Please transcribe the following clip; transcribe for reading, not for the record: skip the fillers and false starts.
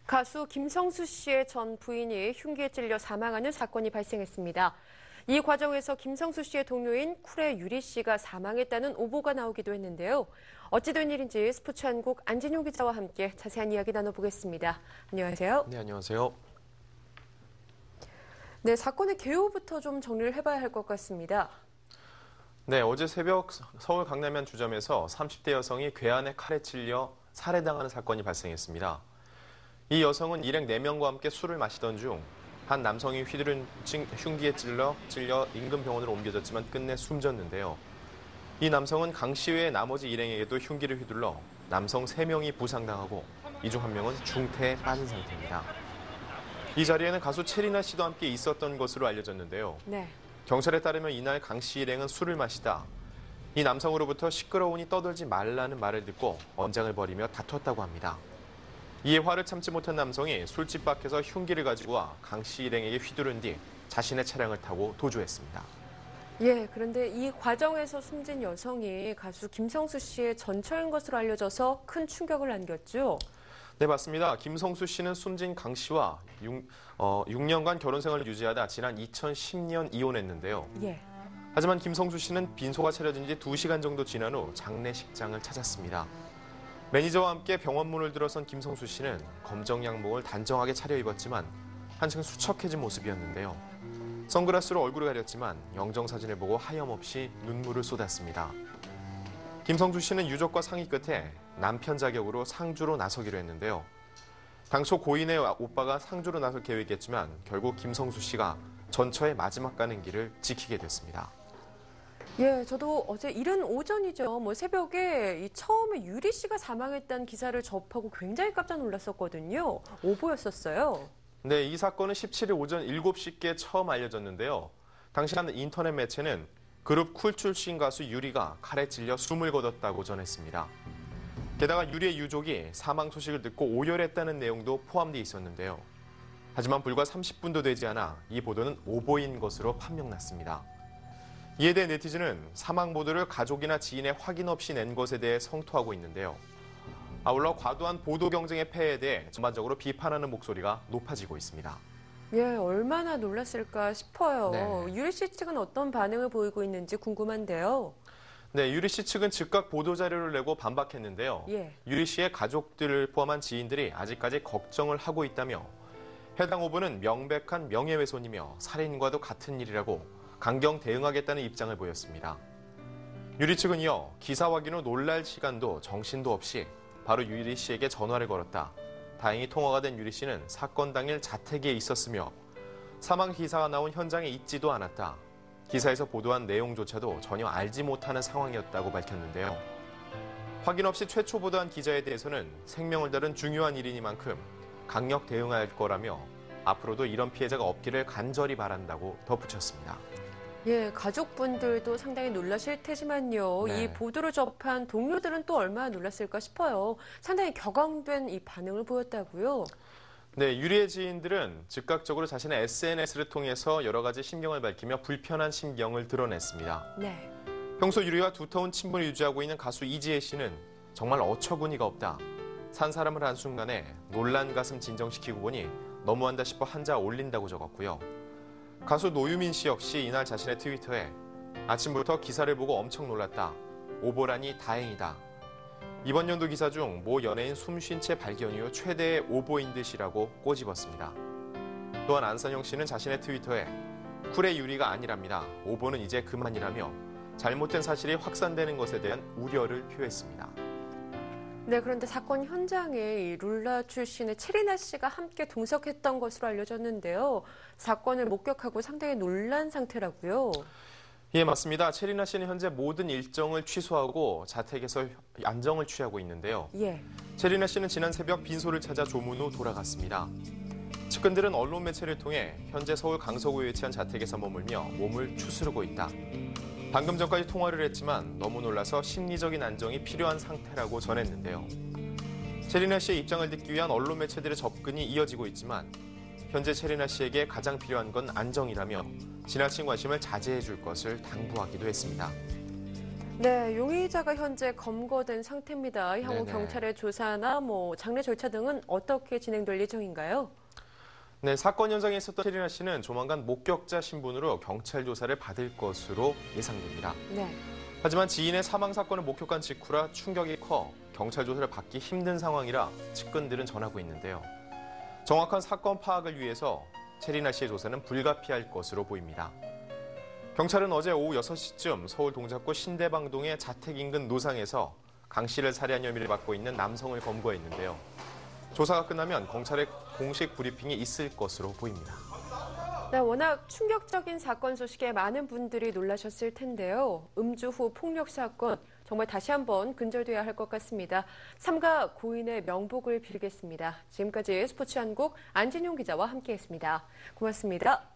가수 김성수 씨의 전 부인이 흉기에 찔려 사망하는 사건이 발생했습니다. 이 과정에서 김성수 씨의 동료인 쿨의 유리 씨가 사망했다는 오보가 나오기도 했는데요. 어찌 된 일인지 스포츠 한국 안진용 기자와 함께 자세한 이야기 나눠보겠습니다. 안녕하세요. 네, 안녕하세요. 네, 사건의 개요부터 좀 정리를 해봐야 할 것 같습니다. 네, 어제 새벽 서울 강남면 주점에서 30대 여성이 괴한의 칼에 찔려 살해당하는 사건이 발생했습니다. 이 여성은 일행 4명과 함께 술을 마시던 중 한 남성이 휘두른 흉기에 찔려 인근 병원으로 옮겨졌지만 끝내 숨졌는데요. 이 남성은 강 씨 외의 나머지 일행에게도 흉기를 휘둘러 남성 3명이 부상당하고 이 중 1명은 중태에 빠진 상태입니다. 이 자리에는 가수 체리나 씨도 함께 있었던 것으로 알려졌는데요. 네. 경찰에 따르면 이날 강 씨 일행은 술을 마시다 이 남성으로부터 시끄러우니 떠들지 말라는 말을 듣고 언쟁을 벌이며 다퉜다고 합니다. 이에 화를 참지 못한 남성이 술집 밖에서 흉기를 가지고 와 강 씨 일행에게 휘두른 뒤 자신의 차량을 타고 도주했습니다. 예, 그런데 이 과정에서 숨진 여성이 가수 김성수 씨의 전처인 것으로 알려져서 큰 충격을 안겼죠. 네, 맞습니다. 김성수 씨는 숨진 강 씨와 6년간 결혼 생활을 유지하다 지난 2010년 이혼했는데요. 예. 하지만 김성수 씨는 빈소가 차려진 지 2시간 정도 지난 후 장례식장을 찾았습니다. 매니저와 함께 병원 문을 들어선 김성수 씨는 검정 양복을 단정하게 차려입었지만 한층 수척해진 모습이었는데요. 선글라스로 얼굴을 가렸지만 영정사진을 보고 하염없이 눈물을 쏟았습니다. 김성수 씨는 유족과 상의 끝에 남편 자격으로 상주로 나서기로 했는데요. 당초 고인의 오빠가 상주로 나설 계획이었지만 결국 김성수 씨가 전처의 마지막 가는 길을 지키게 됐습니다. 예, 저도 어제 이른 오전이죠. 새벽에 처음에 유리 씨가 사망했다는 기사를 접하고 굉장히 깜짝 놀랐었거든요. 오보였었어요. 네, 이 사건은 17일 오전 7시께 처음 알려졌는데요. 당시 한 인터넷 매체는 그룹 쿨 출신 가수 유리가 칼에 찔려 숨을 거뒀다고 전했습니다. 게다가 유리의 유족이 사망 소식을 듣고 오열했다는 내용도 포함되어 있었는데요. 하지만 불과 30분도 되지 않아 이 보도는 오보인 것으로 판명났습니다. 이에 대해 네티즌은 사망 보도를 가족이나 지인의 확인 없이 낸 것에 대해 성토하고 있는데요. 아울러 과도한 보도 경쟁의 폐해에 대해 전반적으로 비판하는 목소리가 높아지고 있습니다. 예, 얼마나 놀랐을까 싶어요. 네. 유리 씨 측은 어떤 반응을 보이고 있는지 궁금한데요. 네, 유리 씨 측은 즉각 보도 자료를 내고 반박했는데요. 예. 유리 씨의 가족들을 포함한 지인들이 아직까지 걱정을 하고 있다며 해당 오보는 명백한 명예훼손이며 살인과도 같은 일이라고 강경 대응하겠다는 입장을 보였습니다. 유리 측은 이어 기사 확인 후 놀랄 시간도 정신도 없이 바로 유리 씨에게 전화를 걸었다. 다행히 통화가 된 유리 씨는 사건 당일 자택에 있었으며 사망 기사가 나온 현장에 있지도 않았다. 기사에서 보도한 내용조차도 전혀 알지 못하는 상황이었다고 밝혔는데요. 확인 없이 최초 보도한 기자에 대해서는 생명을 다룬 중요한 일이니만큼 강력 대응할 거라며 앞으로도 이런 피해자가 없기를 간절히 바란다고 덧붙였습니다. 예, 가족분들도 상당히 놀라실 테지만요. 네. 이 보도를 접한 동료들은 또 얼마나 놀랐을까 싶어요. 상당히 격앙된 이 반응을 보였다고요. 네, 유리의 지인들은 즉각적으로 자신의 SNS를 통해서 여러 가지 심경을 밝히며 불편한 심경을 드러냈습니다. 네. 평소 유리와 두터운 친분을 유지하고 있는 가수 이지혜 씨는 정말 어처구니가 없다. 산 사람을 한순간에 놀란 가슴 진정시키고 보니 너무한다 싶어 한자 올린다고 적었고요. 가수 노유민 씨 역시 이날 자신의 트위터에 아침부터 기사를 보고 엄청 놀랐다. 오보라니 다행이다. 이번 연도 기사 중 모 연예인 숨쉰 채 발견 이후 최대의 오보인 듯이라고 꼬집었습니다. 또한 안선영 씨는 자신의 트위터에 쿨의 유리가 아니랍니다. 오보는 이제 그만이라며 잘못된 사실이 확산되는 것에 대한 우려를 표했습니다. 네, 그런데 사건 현장에 이 룰라 출신의 체리나 씨가 함께 동석했던 것으로 알려졌는데요. 사건을 목격하고 상당히 놀란 상태라고요. 예, 맞습니다. 체리나 씨는 현재 모든 일정을 취소하고 자택에서 안정을 취하고 있는데요. 예. 체리나 씨는 지난 새벽 빈소를 찾아 조문 후 돌아갔습니다. 측근들은 언론 매체를 통해 현재 서울 강서구에 위치한 자택에서 머물며 몸을 추스르고 있다. 방금 전까지 통화를 했지만 너무 놀라서 심리적인 안정이 필요한 상태라고 전했는데요. 체리나 씨의 입장을 듣기 위한 언론 매체들의 접근이 이어지고 있지만 현재 체리나 씨에게 가장 필요한 건 안정이라며 지나친 관심을 자제해 줄 것을 당부하기도 했습니다. 네, 용의자가 현재 검거된 상태입니다. 향후 네네. 경찰의 조사나 장례 절차 등은 어떻게 진행될 예정인가요? 네, 사건 현장에 있었던 체리나 씨는 조만간 목격자 신분으로 경찰 조사를 받을 것으로 예상됩니다. 네. 하지만 지인의 사망 사건을 목격한 직후라 충격이 커 경찰 조사를 받기 힘든 상황이라 측근들은 전하고 있는데요. 정확한 사건 파악을 위해서 체리나 씨의 조사는 불가피할 것으로 보입니다. 경찰은 어제 오후 6시쯤 서울 동작구 신대방동의 자택 인근 노상에서 강 씨를 살해한 혐의를 받고 있는 남성을 검거했는데요. 조사가 끝나면 검찰의 공식 브리핑이 있을 것으로 보입니다. 네, 워낙 충격적인 사건 소식에 많은 분들이 놀라셨을 텐데요. 음주 후 폭력 사건 정말 다시 한번 근절돼야 할 것 같습니다. 삼가 고인의 명복을 빌겠습니다. 지금까지 스포츠 한국 안진용 기자와 함께했습니다. 고맙습니다.